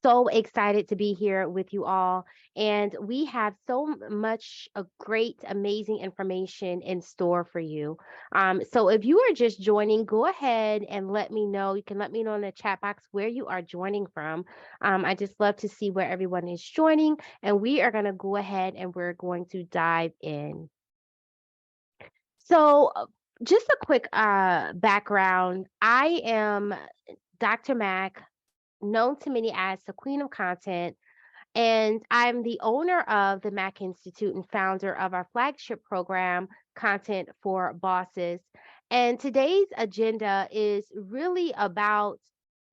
So excited to be here with you all. And we have so much great, amazing information in store for you. So if you are just joining, go ahead and let me know. You can let me know in the chat box where you are joining from. I just love to see where everyone is joining. And we are going to go ahead and we're going to dive in. So, just a quick background. I am Dr. Mack, known to many as the Queen of Content, and I'm the owner of the Mack Institute and founder of our flagship program, Content for Bosses. And today's agenda is really about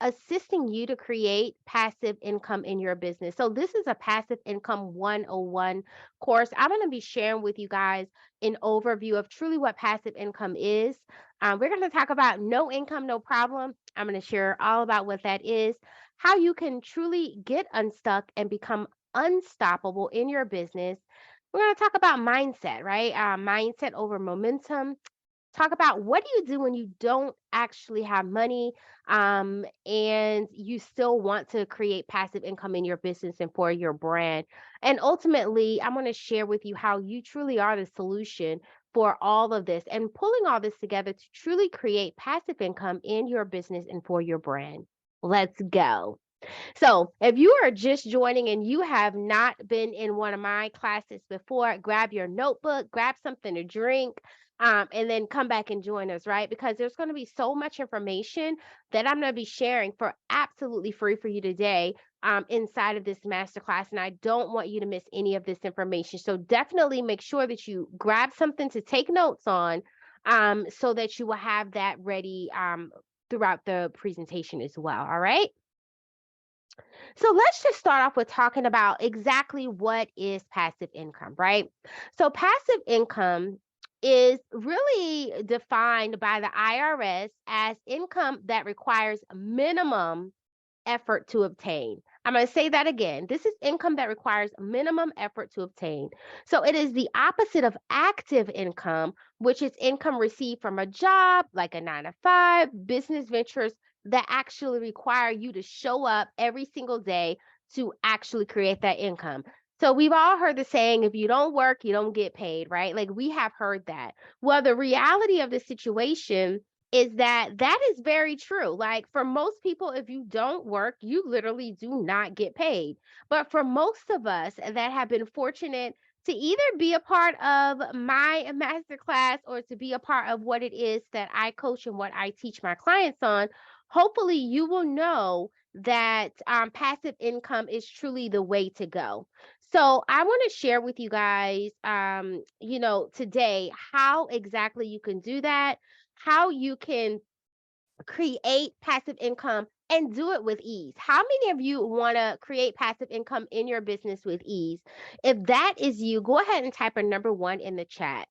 assisting you to create passive income in your business. So, this is a passive income 101 course. I'm going to be sharing with you guys an overview of truly what passive income is. We're going to talk about no income, no problem. I'm going to share all about what that is, how you can truly get unstuck and become unstoppable in your business. We're going to talk about mindset, right? Mindset over momentum. Talk about what do you do when you don't actually have money, and you still want to create passive income in your business and for your brand. And ultimately, I'm going to share with you how you truly are the solution for all of this and pulling all this together to truly create passive income in your business and for your brand. Let's go. So, if you are just joining and you have not been in one of my classes before, grab your notebook, grab something to drink, and then come back and join us, right? Because there's going to be so much information that I'm going to be sharing for absolutely free for you today, inside of this masterclass. And I don't want you to miss any of this information. So, definitely make sure that you grab something to take notes on, so that you will have that ready, throughout the presentation as well. All right. So let's just start off with talking about exactly what is passive income, right? So passive income is really defined by the IRS as income that requires minimum effort to obtain. I'm going to say that again. This is income that requires minimum effort to obtain. So it is the opposite of active income, which is income received from a job like a 9 to 5, business ventures that actually require you to show up every single day to actually create that income. So we've all heard the saying, if you don't work, you don't get paid, right? Like we have heard that. Well, the reality of the situation is that that is very true. Like for most people, if you don't work, you literally do not get paid. But for most of us that have been fortunate to either be a part of my masterclass or to be a part of what it is that I coach and what I teach my clients on, hopefully you will know that passive income is truly the way to go. So I want to share with you guys, today how exactly you can do that, how you can create passive income and do it with ease. How many of you want to create passive income in your business with ease? If that is you, go ahead and type a number 1 in the chat.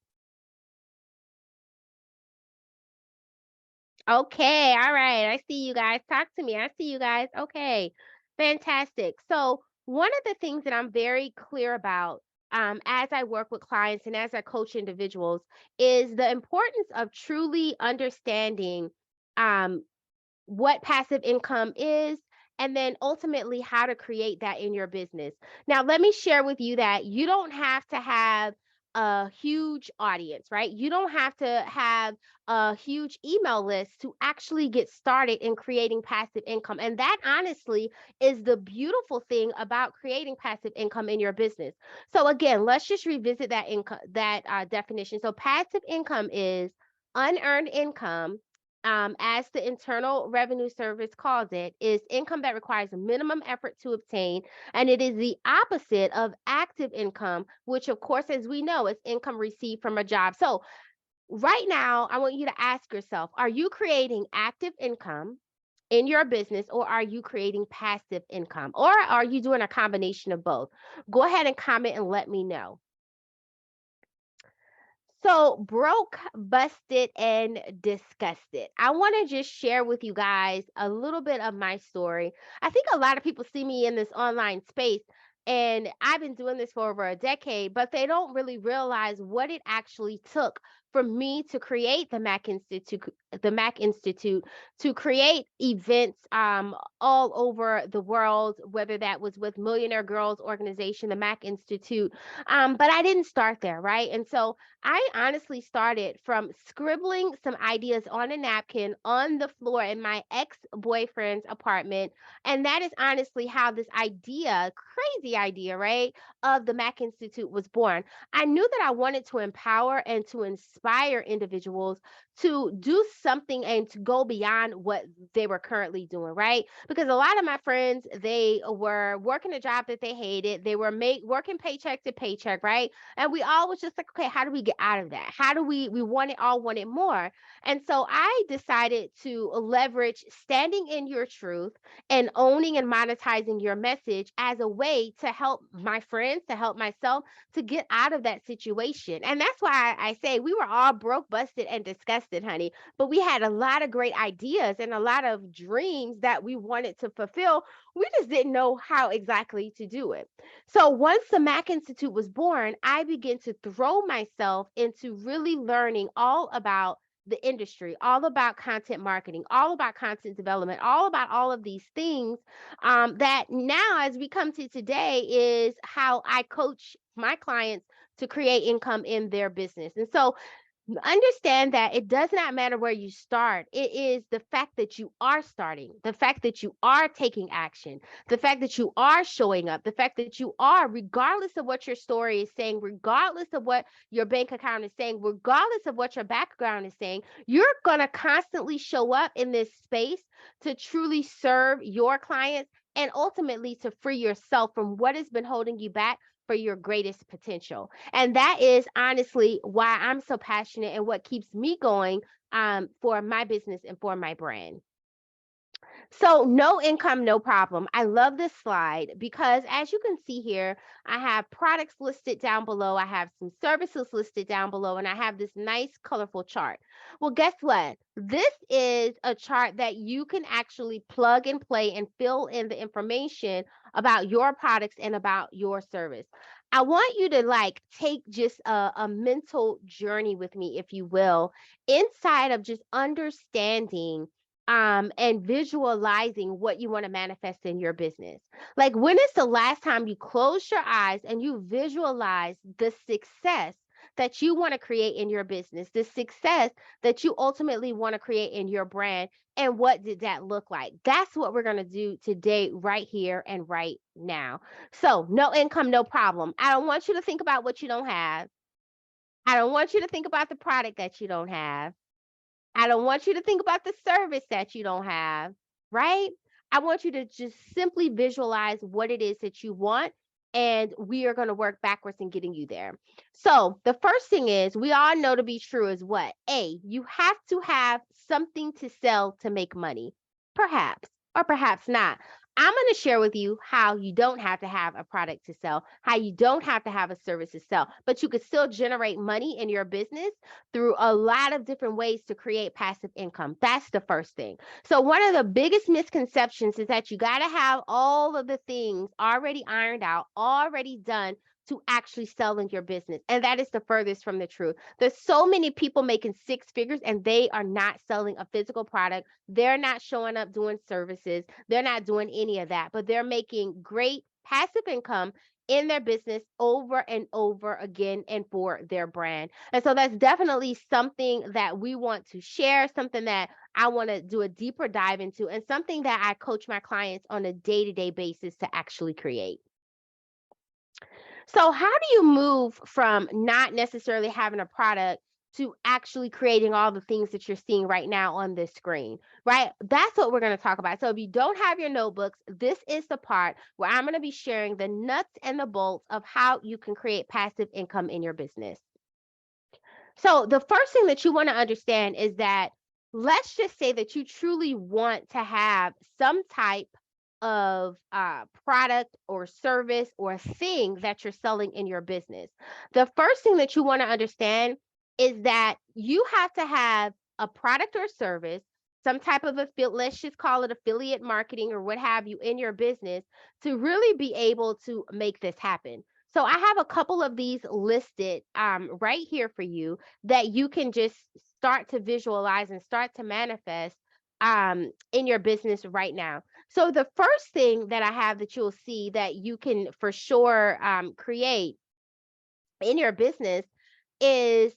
Okay, all right. I see you guys. Talk to me. I see you guys. Okay, fantastic. So, one of the things that I'm very clear about, as I work with clients and as I coach individuals is the importance of truly understanding, um, what passive income is, and then ultimately how to create that in your business. Now, let me share with you that you don't have to have a huge audience, right? You don't have to have a huge email list to actually get started in creating passive income. And that honestly is the beautiful thing about creating passive income in your business. So again, let's just revisit that income, that definition. So passive income is unearned income, as the Internal Revenue Service calls it, is income that requires minimum effort to obtain. And it is the opposite of active income, which, of course, as we know, is income received from a job. So, right now, I want you to ask yourself, are you creating active income in your business, or are you creating passive income? Or are you doing a combination of both? Go ahead and comment and let me know. So, broke, busted, and disgusted. I want to just share with you guys a little bit of my story. I think a lot of people see me in this online space, and I've been doing this for over a decade, but they don't really realize what it actually took for me to create the Mac Institute. the Mac Institute to create events all over the world, whether that was with Millionaire Girls Organization, the Mac Institute. But I didn't start there, right? And so I honestly started from scribbling some ideas on a napkin on the floor in my ex boyfriend's apartment. And that is honestly how this idea, crazy idea, right, of the Mac Institute was born. I knew that I wanted to empower and to inspire individuals to do something and to go beyond what they were currently doing, right? Because a lot of my friends, they were working a job that they hated. They were working paycheck to paycheck, right? And we all was just like, okay, how do we get out of that? How do we wanted more? And so I decided to leverage standing in your truth and owning and monetizing your message as a way to help my friends, to help myself to get out of that situation. And that's why I say we were all broke, busted, and disgusted, honey. But we had a lot of great ideas and a lot of dreams that we wanted to fulfill. We just didn't know how exactly to do it. So once the Mac Institute was born, I began to throw myself into really learning all about the industry, all about content marketing, all about content development, all about all of these things that now, as we come to today, is how I coach my clients to create income in their business. And so understand that it does not matter where you start. It is the fact that you are starting, the fact that you are taking action, the fact that you are showing up, the fact that you are, regardless of what your story is saying, regardless of what your bank account is saying, regardless of what your background is saying, you're going to constantly show up in this space to truly serve your clients and ultimately to free yourself from what has been holding you back for your greatest potential. And that is honestly why I'm so passionate and what keeps me going for my business and for my brand. So no income, no problem. I love this slide because as you can see here, I have products listed down below. I have some services listed down below, and I have this nice colorful chart. Well, guess what? This is a chart that you can actually plug and play and fill in the information about your products and about your service. I want you to like take just a mental journey with me, if you will, inside of just understanding and visualizing what you want to manifest in your business. Like, when is the last time you closed your eyes and you visualize the success that you want to create in your business, the success that you ultimately want to create in your brand? And what did that look like? That's what we're going to do today, right here and right now. So, no income, no problem. I don't want you to think about what you don't have. I don't want you to think about the product that you don't have. I don't want you to think about the service that you don't have, right? I want you to just simply visualize what it is that you want, and we are going to work backwards in getting you there. So, the first thing is we all know to be true is what? A, you have to have something to sell to make money. Perhaps, or perhaps not. I'm going to share with you how you don't have to have a product to sell, how you don't have to have a service to sell, but you could still generate money in your business through a lot of different ways to create passive income. That's the first thing. So, one of the biggest misconceptions is that you got to have all of the things already ironed out, already done to actually sell in your business. And that is the furthest from the truth. There's so many people making six figures and they are not selling a physical product. They're not showing up doing services. They're not doing any of that, but they're making great passive income in their business over and over again and for their brand. And so that's definitely something that we want to share, something that I want to do a deeper dive into, and something that I coach my clients on a day-to-day basis to actually create. So, how do you move from not necessarily having a product to actually creating all the things that you're seeing right now on this screen, right? That's what we're going to talk about. So, if you don't have your notebooks, this is the part where I'm going to be sharing the nuts and the bolts of how you can create passive income in your business. So, the first thing that you want to understand is that let's just say that you truly want to have some type of product or service or thing that you're selling in your business. The first thing that you want to understand is that you have to have a product or service, some type of let's just call it affiliate marketing or what have you in your business to really be able to make this happen. So I have a couple of these listed right here for you that you can just start to visualize and start to manifest in your business right now. So the first thing that I have that you'll see that you can for sure create in your business is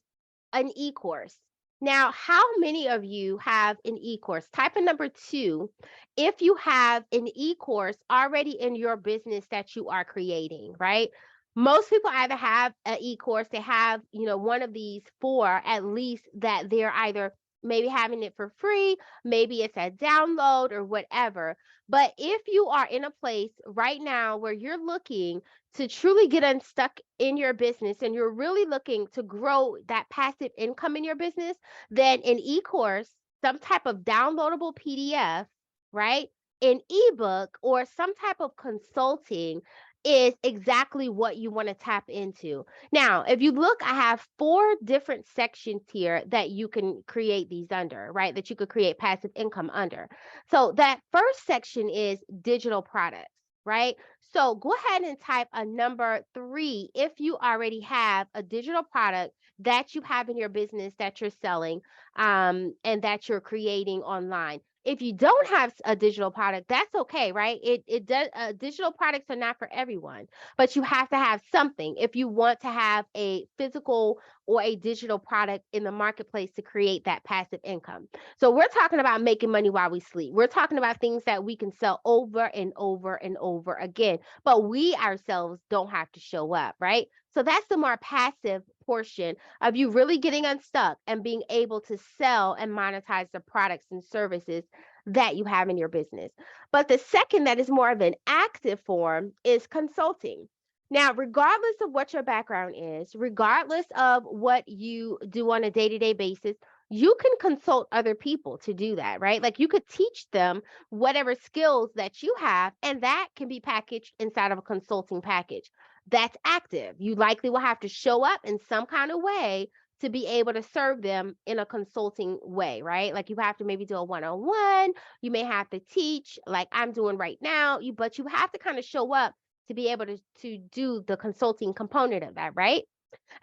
an e-course. Now, how many of you have an e-course? Type in number 2 if you have an e-course already in your business that you are creating, right? Most people either have an e-course, they have, one of these four at least that they're either maybe having it for free, maybe it's a download or whatever. But if you are in a place right now where you're looking to truly get unstuck in your business and you're really looking to grow that passive income in your business, then an e-course, some type of downloadable PDF, right? An ebook or some type of consulting is exactly what you want to tap into. Now, if you look, I have 4 different sections here that you can create these under, right? That you could create passive income under. So that first section is digital products, right? So go ahead and type a number 3 if you already have a digital product that you have in your business that you're selling and that you're creating online. If you don't have a digital product, that's okay, right? It does. Digital products are not for everyone, but you have to have something if you want to have a physical or a digital product in the marketplace to create that passive income. So we're talking about making money while we sleep. We're talking about things that we can sell over and over and over again, but we ourselves don't have to show up, right? So that's the more passive portion of you really getting unstuck and being able to sell and monetize the products and services that you have in your business. But the second, that is more of an active form, is consulting. Now, regardless of what your background is, regardless of what you do on a day to day basis, you can consult other people to do that, right? Like you could teach them whatever skills that you have, and that can be packaged inside of a consulting package. That's active. You likely will have to show up in some kind of way to be able to serve them in a consulting way, right? Like you have to maybe do a one-on-one, you may have to teach like I'm doing right now, but you have to kind of show up to be able to do the consulting component of that, right?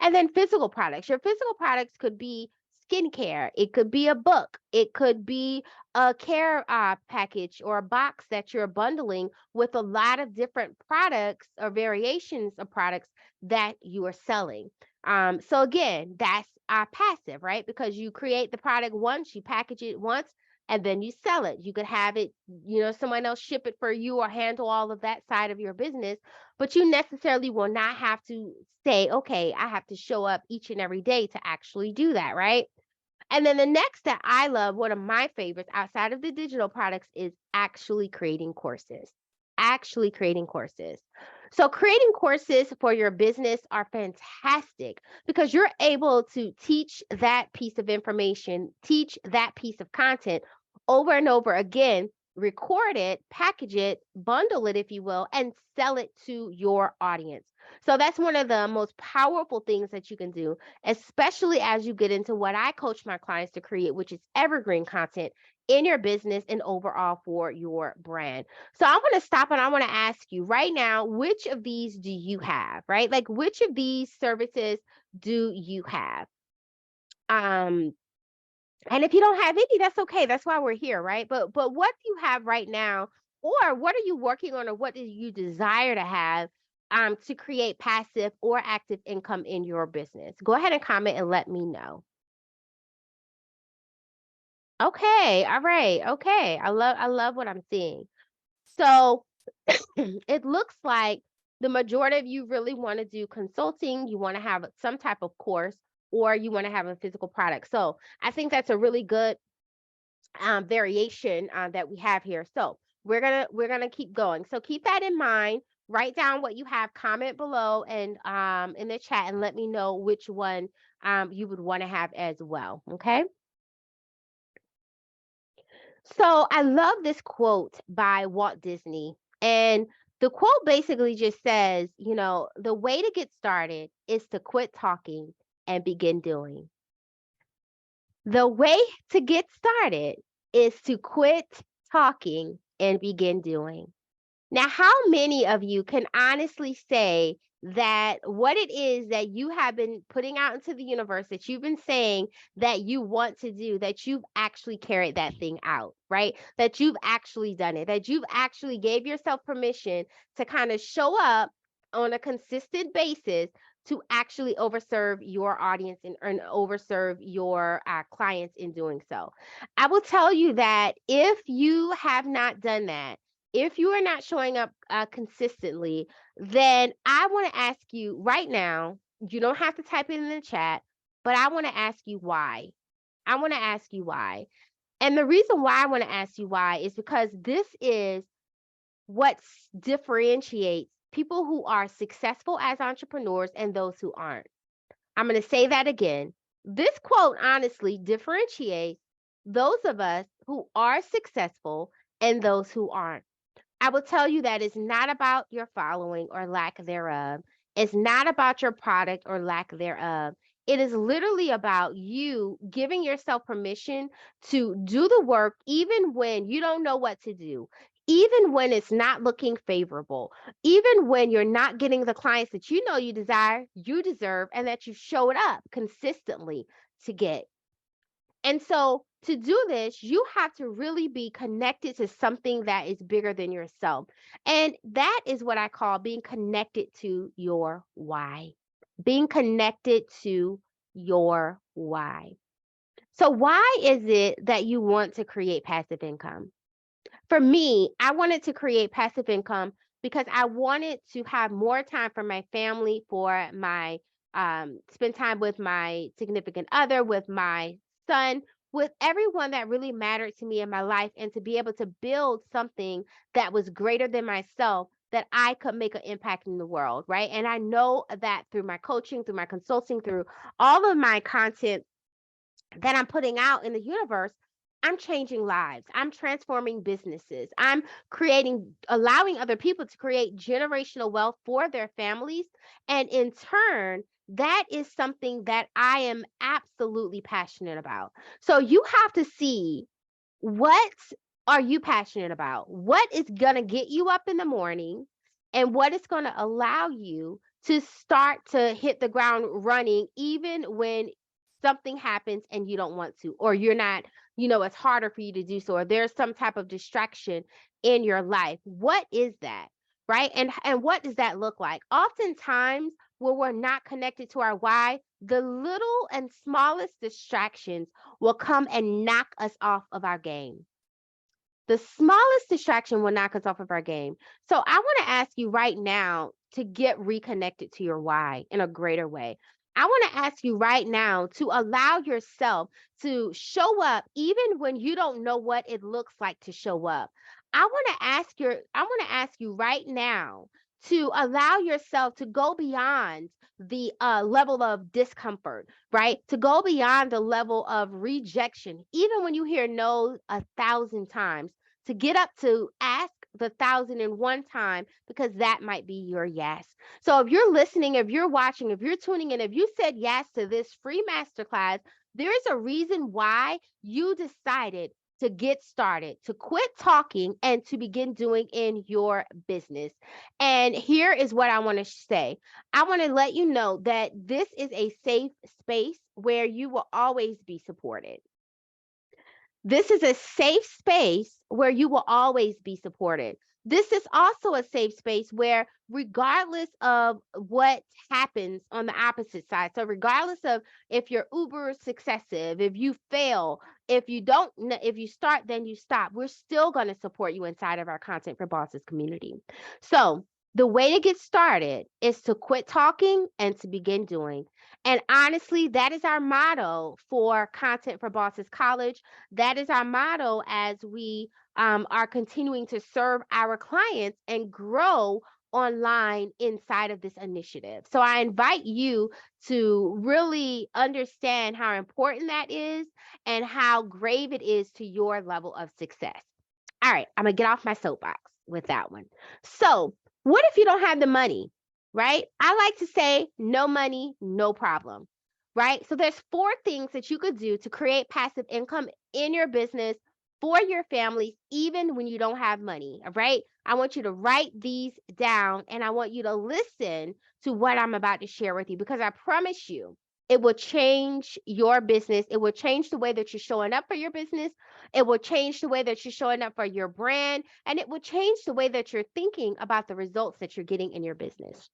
And then physical products. Your physical products could be skincare. It could be a book. It could be a care package or a box that you're bundling with a lot of different products or variations of products that you are selling. So again, that's passive, right? Because you create the product once, you package it once, and then you sell it. You could have it, someone else ship it for you or handle all of that side of your business, but you necessarily will not have to say, okay, I have to show up each and every day to actually do that, right? And then the next that I love, one of my favorites outside of the digital products, is actually creating courses. Actually creating courses. So, creating courses for your business are fantastic because you're able to teach that piece of information, teach that piece of content over and over again, record it, package it, bundle it, if you will, and sell it to your audience. So, that's one of the most powerful things that you can do, especially as you get into what I coach my clients to create, which is evergreen content in your business and overall for your brand. So I want to stop and I want to ask you right now, which of these do you have, right? Like which of these services do you have? Um, and if you don't have any, that's okay. That's why we're here, right? But what do you have right now, or what are you working on, or what do you desire to have to create passive or active income in your business? Go ahead and comment and let me know. Okay, all right, okay. I love what I'm seeing. So it looks like the majority of you really want to do consulting, you want to have some type of course, or you want to have a physical product. So I think that's a really good variation that we have here. So we're gonna keep going. So keep that in mind. Write down what you have, comment below and in the chat, and let me know which one you would want to have as well. Okay. So I love this quote by Walt Disney. And the quote basically just says, the way to get started is to quit talking and begin doing. The way to get started is to quit talking and begin doing. Now, how many of you can honestly say that what it is that you have been putting out into the universe, that you've been saying that you want to do, that you've actually carried that thing out, right? That you've actually done it, that you've actually gave yourself permission to kind of show up on a consistent basis to actually overserve your audience and overserve your clients in doing so. I will tell you that if you have not done that, if you are not showing up consistently, then I want to ask you right now. You don't have to type it in the chat, but I want to ask you why. I want to ask you why. And the reason why I want to ask you why is because this is what differentiates people who are successful as entrepreneurs and those who aren't. I'm going to say that again. This quote honestly differentiates those of us who are successful and those who aren't. I will tell you that it's not about your following or lack thereof. It's not about your product or lack thereof. It is literally about you giving yourself permission to do the work, even when you don't know what to do, even when it's not looking favorable, even when you're not getting the clients that you know you desire, you deserve, and that you showed up consistently to get. And so to do this, you have to really be connected to something that is bigger than yourself. And that is what I call being connected to your why. Being connected to your why. So, why is it that you want to create passive income? For me, I wanted to create passive income because I wanted to have more time for my family, for my spend time with my significant other, with my son, with everyone that really mattered to me in my life, and to be able to build something that was greater than myself, that I could make an impact in the world, right? And I know that through my coaching, through my consulting, through all of my content that I'm putting out in the universe, I'm changing lives. I'm transforming businesses. I'm creating, allowing other people to create generational wealth for their families. And in turn, that is something that I am absolutely passionate about. So you have to see, what are you passionate about? What is going to get you up in the morning, and what is going to allow you to start to hit the ground running, even when something happens and you don't want to, or you're not, it's harder for you to do so, or there's some type of distraction in your life. What is that? Right? And what does that look like? Oftentimes, when we're not connected to our why, the little and smallest distractions will come and knock us off of our game. The smallest distraction will knock us off of our game. So I want to ask you right now to get reconnected to your why in a greater way. I want to ask you right now to allow yourself to show up even when you don't know what it looks like to show up. I want to ask you right now to allow yourself to go beyond the level of discomfort, right? To go beyond the level of rejection, even when you hear no 1,000 times, to get up to ask the 1,001 time, because that might be your yes. So if you're listening, if you're watching, if you're tuning in, if you said yes to this free masterclass, there is a reason why you decided to get started, to quit talking and to begin doing in your business. And here is what I want to say. I want to let you know that this is a safe space where you will always be supported. This is a safe space where you will always be supported. This is also a safe space where, regardless of what happens on the opposite side, so regardless of if you're uber successive, if you fail, if you don't, if you start, then you stop, we're still going to support you inside of our Content for Bosses community. So the way to get started is to quit talking and to begin doing. And honestly, that is our motto for Content for Bosses College. That is our motto as we are continuing to serve our clients and grow online inside of this initiative. So I invite you to really understand how important that is and how grave it is to your level of success. All right, I'm going to get off my soapbox with that one. So, what if you don't have the money, right? I like to say no money, no problem, right? So there's 4 things that you could do to create passive income in your business for your families, even when you don't have money. All right. I want you to write these down and I want you to listen to what I'm about to share with you because I promise you, it will change your business. It will change the way that you're showing up for your business. It will change the way that you're showing up for your brand. And it will change the way that you're thinking about the results that you're getting in your business.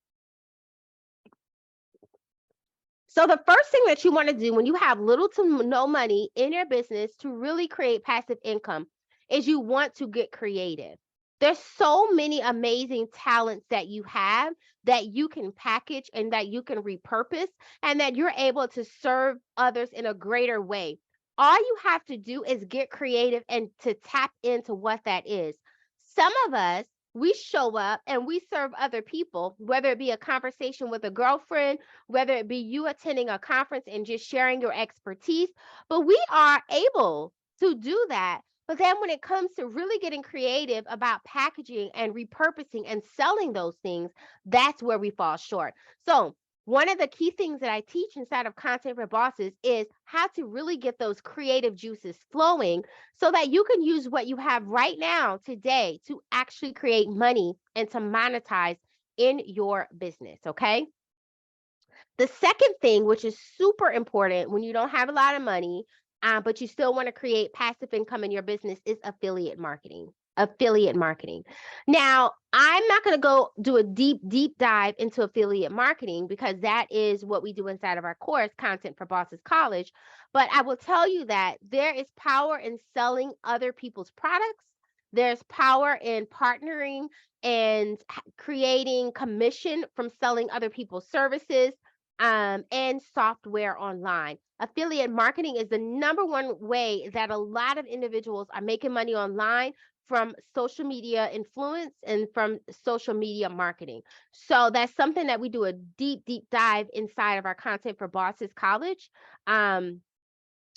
So the first thing that you want to do when you have little to no money in your business to really create passive income is you want to get creative. There's so many amazing talents that you have that you can package and that you can repurpose and that you're able to serve others in a greater way. All you have to do is get creative and to tap into what that is. Some of us, we show up and we serve other people, whether it be a conversation with a girlfriend, whether it be you attending a conference and just sharing your expertise. But we are able to do that. But then when it comes to really getting creative about packaging and repurposing and selling those things, that's where we fall short. So, one of the key things that I teach inside of Content for Bosses is how to really get those creative juices flowing so that you can use what you have right now today to actually create money and to monetize in your business. Okay. The second thing, which is super important when you don't have a lot of money, but you still want to create passive income in your business, is affiliate marketing. Affiliate marketing. Now, I'm not going to go do a deep dive into affiliate marketing because that is what we do inside of our course, Content for Bosses College. But I will tell you that there is power in selling other people's products. There's power in partnering and creating commission from selling other people's services and software online. Affiliate marketing is the number one way that a lot of individuals are making money online from social media influence and from social media marketing. So that's something that we do a deep dive inside of our Content for Bosses College and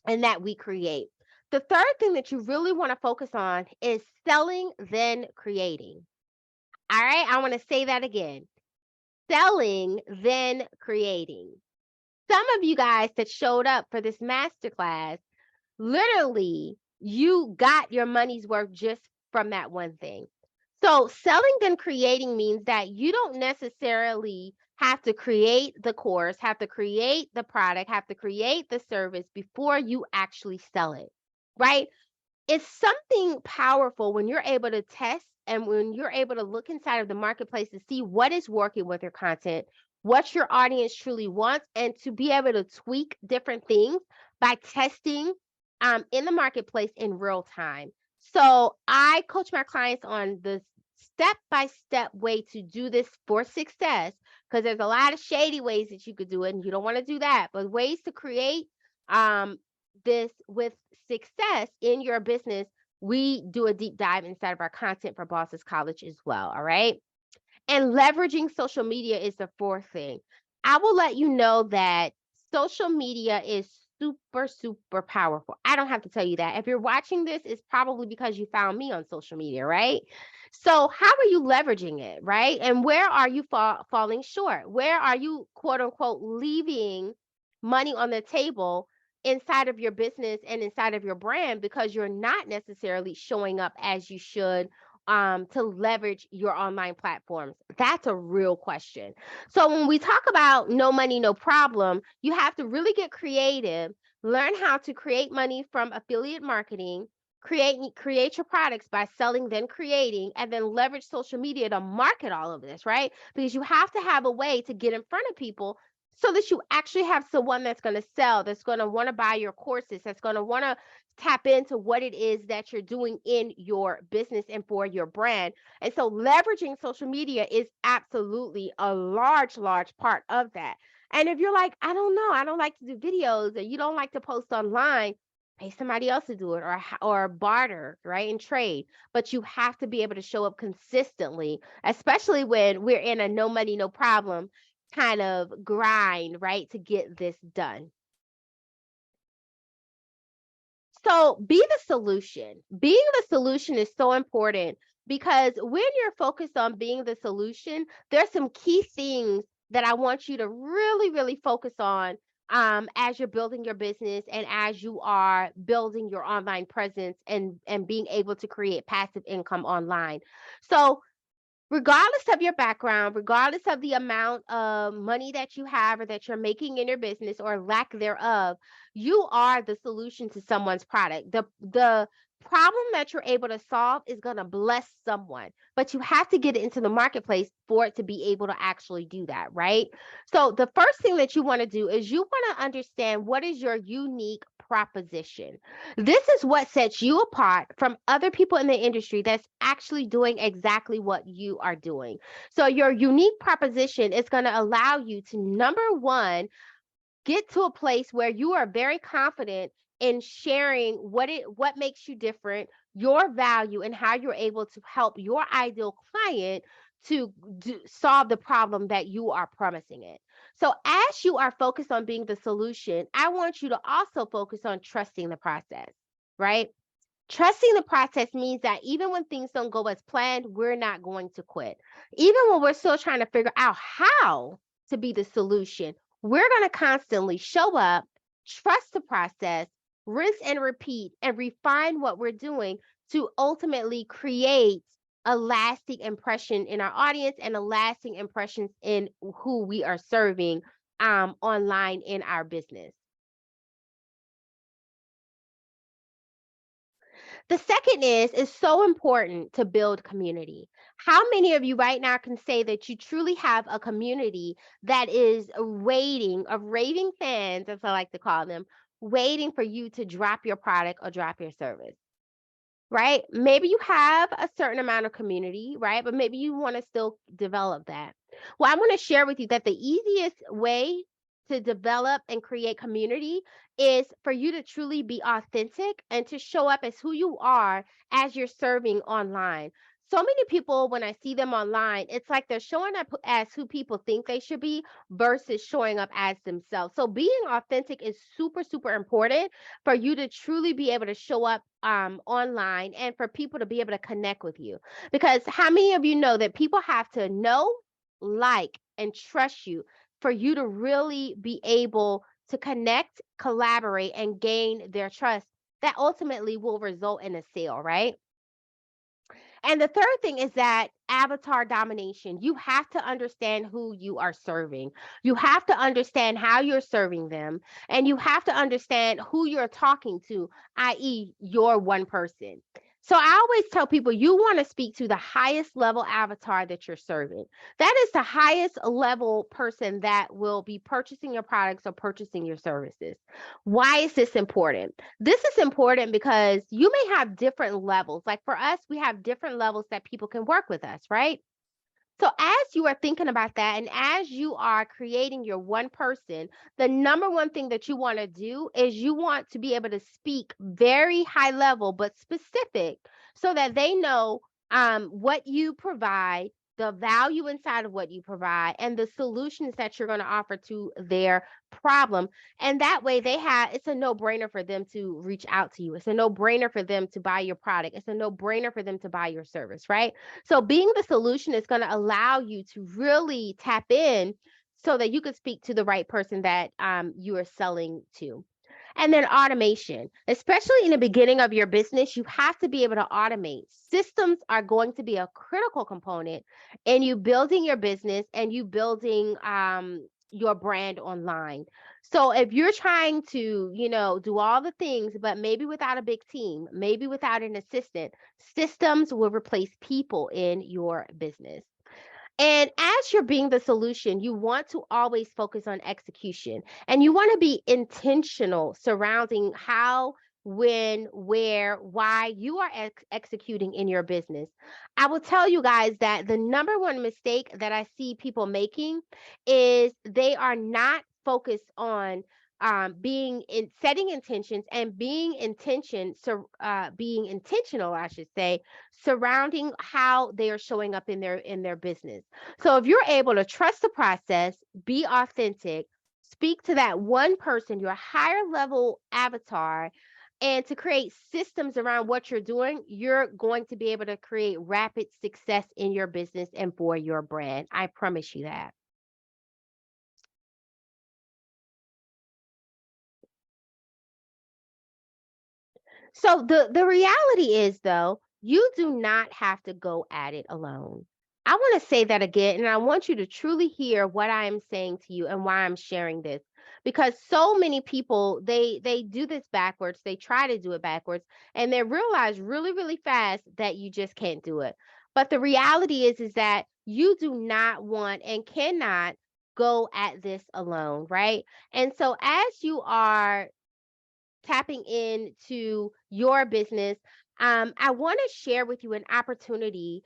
that we create. The third thing that you really want to focus on is selling, then creating. All right, I want to say that again. Selling, then creating. Some of you guys that showed up for this masterclass, literally, you got your money's worth just from that one thing. So, selling then creating means that you don't necessarily have to create the course, have to create the product, have to create the service before you actually sell it, right? It's something powerful when you're able to test and when you're able to look inside of the marketplace to see what is working with your content, what your audience truly wants, and to be able to tweak different things by testing in the marketplace in real time. So I coach my clients on the step-by-step way to do this for success because there's a lot of shady ways that you could do it and you don't want to do that, but ways to create um, this with success in your business, we do a deep dive inside of our Content for Bosses College as well. All right. And leveraging social media is the fourth thing. I will let you know that social media is super powerful. I don't have to tell you that. If you're watching this, it's probably because you found me on social media, right? So, how are you leveraging it, right? And where are you falling short? Where are you, quote unquote, leaving money on the table inside of your business and inside of your brand because you're not necessarily showing up as you should to leverage your online platforms? That's a real question. So when we talk about no money, no problem, you have to really get creative, learn how to create money from affiliate marketing, create your products by selling, then creating, and then leverage social media to market all of this, right? Because you have to have a way to get in front of people so that you actually have someone that's going to sell, that's going to want to buy your courses, that's going to want to tap into what it is that you're doing in your business and for your brand. And so leveraging social media is absolutely a large part of that. And if you're like, I don't know, I don't like to do videos, or you don't like to post online, pay somebody else to do it or barter, right? And trade. But you have to be able to show up consistently, especially when we're in a no money, no problem kind of grind, right? To get this done. So be the solution. Being the solution is so important because when you're focused on being the solution, there's some key things that I want you to really focus on as you're building your business and as you are building your online presence and being able to create passive income online. So regardless of your background, regardless of the amount of money that you have or that you're making in your business or lack thereof, you are the solution to someone's product. The problem that you're able to solve is going to bless someone, but you have to get it into the marketplace for it to be able to actually do that, right? So the first thing that you want to do is you want to understand what is your unique proposition. This is what sets you apart from other people in the industry that's actually doing exactly what you are doing. So, your unique proposition is going to allow you to, number one, get to a place where you are very confident in sharing what makes you different, your value, and how you're able to help your ideal client to solve the problem that you are promising it. So as you are focused on being the solution, I want you to also focus on trusting the process, right? Trusting the process means that even when things don't go as planned, we're not going to quit. Even when we're still trying to figure out how to be the solution, we're going to constantly show up, trust the process, rinse and repeat, and refine what we're doing to ultimately create a lasting impression in our audience and a lasting impression in who we are serving online in our business. The second is it's so important to build community. How many of you right now can say that you truly have a community that is waiting, of raving fans, as I like to call them, waiting for you to drop your product or drop your service? Right? Maybe you have a certain amount of community, right? But maybe you want to still develop that. Well, I'm going to share with you that the easiest way to develop and create community is for you to truly be authentic and to show up as who you are as you're serving online. So many people, when I see them online, it's like they're showing up as who people think they should be versus showing up as themselves. So being authentic is super, super important for you to truly be able to show up online and for people to be able to connect with you. Because how many of you know that people have to know, like, and trust you for you to really be able to connect, collaborate, and gain their trust that ultimately will result in a sale, right? And the third thing is that avatar domination. You have to understand who you are serving. You have to understand how you're serving them. And you have to understand who you're talking to, i.e., your one person. So I always tell people you want to speak to the highest level avatar that you're serving. That is the highest level person that will be purchasing your products or purchasing your services. Why is this important? This is important because you may have different levels. Like for us, we have different levels that people can work with us, right? So, as you are thinking about that, and as you are creating your one person, the number one thing that you want to do is you want to be able to speak very high level, but specific, so that they know what you provide, the value inside of what you provide, and the solutions that you're going to offer to their problem. And that way, it's a no brainer for them to reach out to you. It's a no brainer for them to buy your product. It's a no brainer for them to buy your service, right? So being the solution is going to allow you to really tap in so that you can speak to the right person that you are selling to. And then automation, especially in the beginning of your business, you have to be able to automate. Systems are going to be a critical component in you building your business and you building your brand online. So if you're trying to, do all the things, but maybe without a big team, maybe without an assistant, systems will replace people in your business. And as you're being the solution, you want to always focus on execution and you want to be intentional surrounding how, when, where, why you are executing in your business. I will tell you guys that the number one mistake that I see people making is they are not focused on being in setting intentions and being intentional, I should say, surrounding how they are showing up in their business. So if you're able to trust the process, be authentic, speak to that one person, your higher level avatar, and to create systems around what you're doing, you're going to be able to create rapid success in your business and for your brand. I promise you that. So the reality is though, you do not have to go at it alone. I want to say that again, and I want you to truly hear what I am saying to you and why I'm sharing this. Because so many people they do this backwards. They try to do it backwards and they realize really really fast that you just can't do it. But the reality is that you do not want and cannot go at this alone, right? And so as you are tapping into your business, I want to share with you an opportunity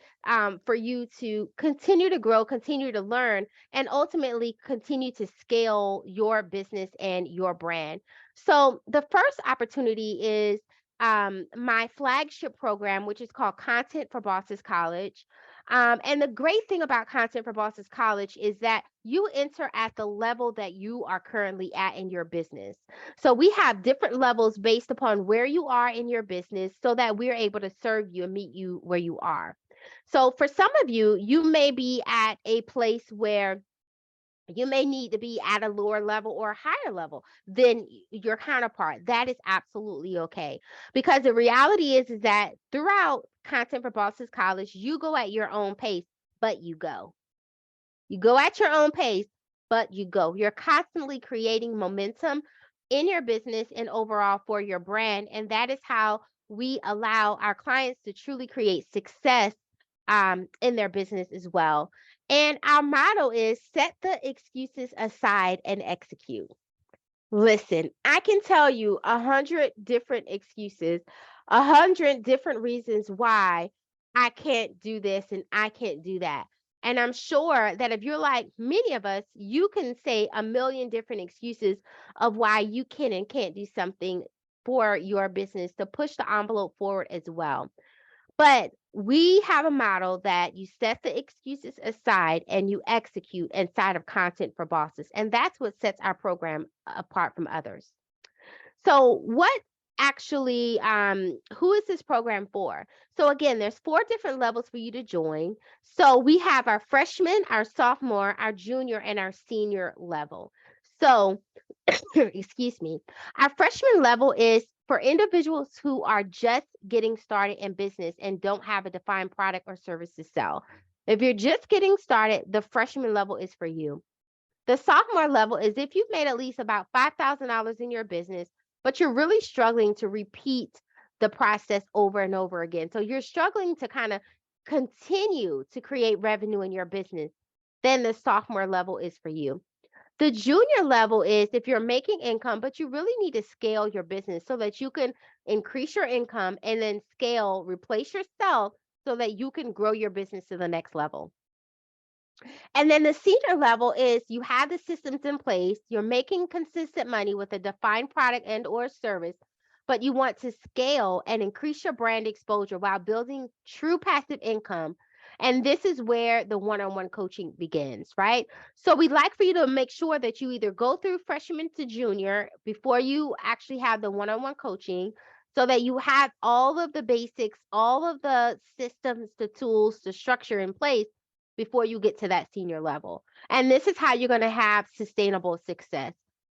for you to continue to grow, continue to learn, and ultimately continue to scale your business and your brand. So, the first opportunity is my flagship program, which is called Content for Bosses College. And the great thing about Content for Bosses College is that you enter at the level that you are currently at in your business. So we have different levels based upon where you are in your business so that we're able to serve you and meet you where you are. So for some of you, you may be at a place where you may need to be at a lower level or a higher level than your counterpart. That is absolutely okay. Because the reality is that throughout Content for Bosses College, you go at your own pace, but you go. You go at your own pace, but you go. You're constantly creating momentum in your business and overall for your brand. And that is how we allow our clients to truly create success in their business as well. And our motto is set the excuses aside and execute. Listen, I can tell you 100 different excuses, 100 different reasons why I can't do this and I can't do that. And I'm sure that if you're like many of us, you can say a million different excuses of why you can and can't do something for your business to push the envelope forward as well. But we have a model that you set the excuses aside and you execute inside of Content for Bosses. And that's what sets our program apart from others. So what actually who is this program for? So again, there's 4 different levels for you to join. So we have our freshman, our sophomore, our junior, and our senior level. So excuse me. Our freshman level is for individuals who are just getting started in business and don't have a defined product or service to sell. If you're just getting started, the freshman level is for you. The sophomore level is if you've made at least about $5,000 in your business, but you're really struggling to repeat the process over and over again. So you're struggling to kind of continue to create revenue in your business, then the sophomore level is for you. The junior level is if you're making income, but you really need to scale your business so that you can increase your income and then scale, replace yourself so that you can grow your business to the next level. And then the senior level is you have the systems in place, you're making consistent money with a defined product and or service, but you want to scale and increase your brand exposure while building true passive income. And this is where the one-on-one coaching begins, right? So we'd like for you to make sure that you either go through freshman to junior before you actually have the one-on-one coaching so that you have all of the basics, all of the systems, the tools, the structure in place before you get to that senior level. And this is how you're going to have sustainable success.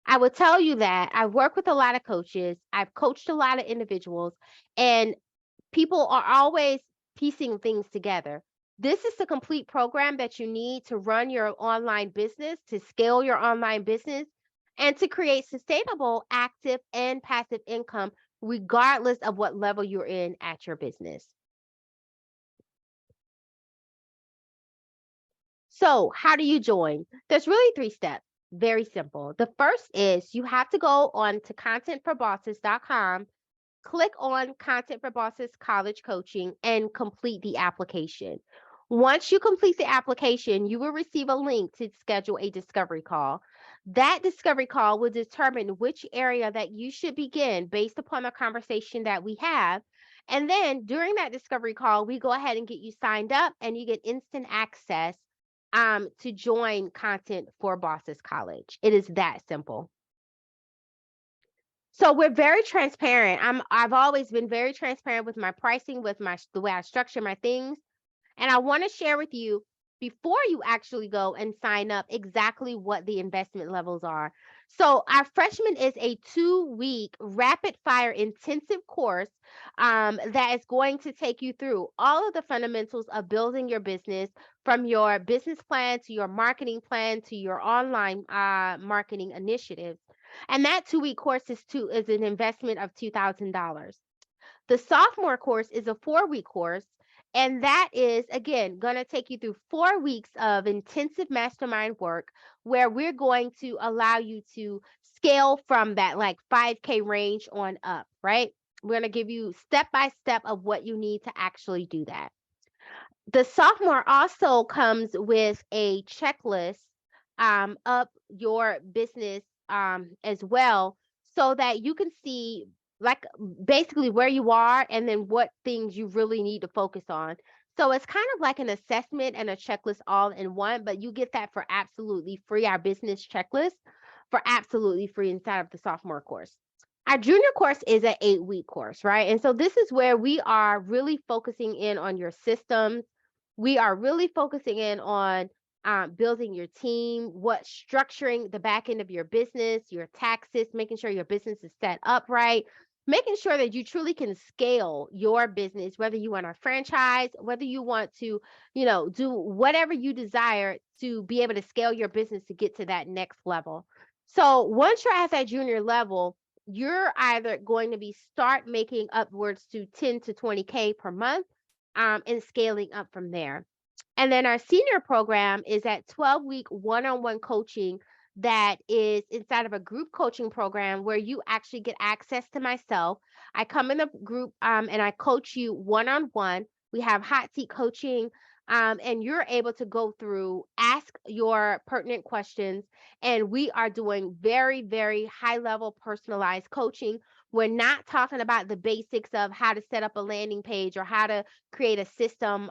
I would tell you that I've worked with a lot of coaches, I've coached a lot of individuals, and people are always piecing things together. This is the complete program that you need to run your online business, to scale your online business, and to create sustainable, active, and passive income, regardless of what level you're in at your business. So, how do you join? There's really 3 steps. Very simple. The first is you have to go on to contentforbosses.com, click on Content for Bosses College Coaching, and complete the application. Once you complete the application, you will receive a link to schedule a discovery call. That discovery call will determine which area that you should begin based upon the conversation that we have. And then during that discovery call, we go ahead and get you signed up and you get instant access to join Content for Bosses College. It is that simple. So we're very transparent. I've always been very transparent with my pricing, with my the way I structure my things. And I want to share with you before you actually go and sign up exactly what the investment levels are. So, our freshman is a 2-week rapid fire intensive course that is going to take you through all of the fundamentals of building your business, from your business plan to your marketing plan to your online marketing initiatives. And that 2-week course is an investment of $2,000. The sophomore course is a 4-week course, and that is, again, going to take you through 4 weeks of intensive mastermind work where we're going to allow you to scale from that like 5K range on up, right? We're going to give you step by step of what you need to actually do that. The sophomore also comes with a checklist of your business as well, so that you can see like basically where you are and then what things you really need to focus on. So it's kind of like an assessment and a checklist all in one, but you get that for absolutely free. Our business checklist for absolutely free inside of the sophomore course. Our junior course is an 8-week course, right? And so this is where we are really focusing in on your systems. We are really focusing in on building your team, what structuring the back end of your business, your taxes, making sure your business is set up right, making sure that you truly can scale your business, whether you want a franchise, whether you want to, do whatever you desire to be able to scale your business to get to that next level. So once you're at that junior level, you're either going to be start making upwards to 10 to 20K per month, and scaling up from there. And then our senior program is at 12-week one-on-one coaching that is inside of a group coaching program where you actually get access to myself. I come in a group and I coach you one-on-one. We have hot seat coaching, and you're able to go through, ask your pertinent questions, and we are doing very, very high level personalized coaching. We're not talking about the basics of how to set up a landing page or how to create a system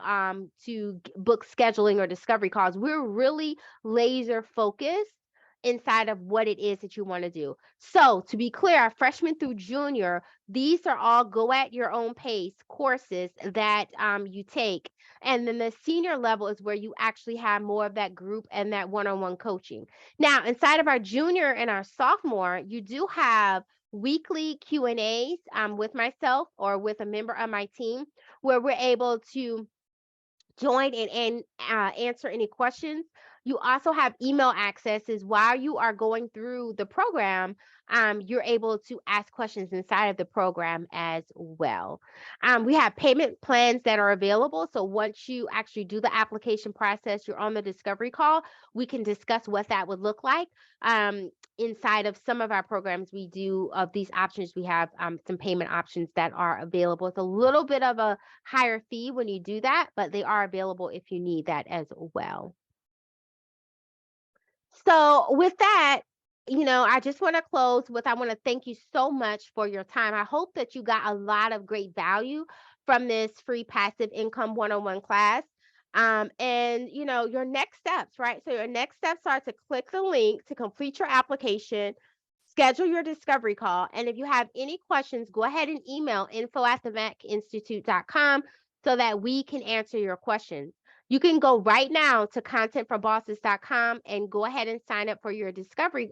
to book scheduling or discovery calls. We're really laser focused inside of what it is that you want to do. So, to be clear, our freshman through junior, these are all go at your own pace courses that you take. And then the senior level is where you actually have more of that group and that one on one coaching. Now, inside of our junior and our sophomore, you do have weekly Q&As with myself or with a member of my team where we're able to join and answer any questions. You also have email accesses while you are going through the program. You're able to ask questions inside of the program as well. We have payment plans that are available. So once you actually do the application process, you're on the discovery call, we can discuss what that would look like. Inside of some of our programs, we do of these options, we have some payment options that are available. It's a little bit of a higher fee when you do that, but they are available if you need that as well. So with that, I just want to close with I want to thank you so much for your time. I hope that you got a lot of great value from this free passive income one-on-one class. And your next steps, right? So your next steps are to click the link to complete your application, schedule your discovery call. And if you have any questions, go ahead and email info@themackinstitute.com so that we can answer your questions. You can go right now to contentforbosses.com and go ahead and sign up for your discovery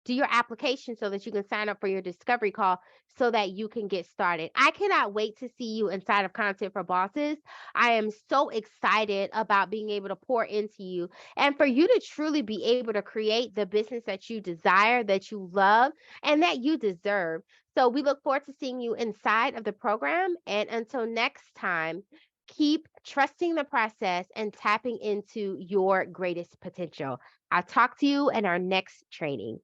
do your application so that you can sign up for your discovery call so that you can get started. I cannot wait to see you inside of Content for Bosses. I am so excited about being able to pour into you and for you to truly be able to create the business that you desire, that you love, and that you deserve. So we look forward to seeing you inside of the program. And until next time, keep trusting the process and tapping into your greatest potential. I'll talk to you in our next training.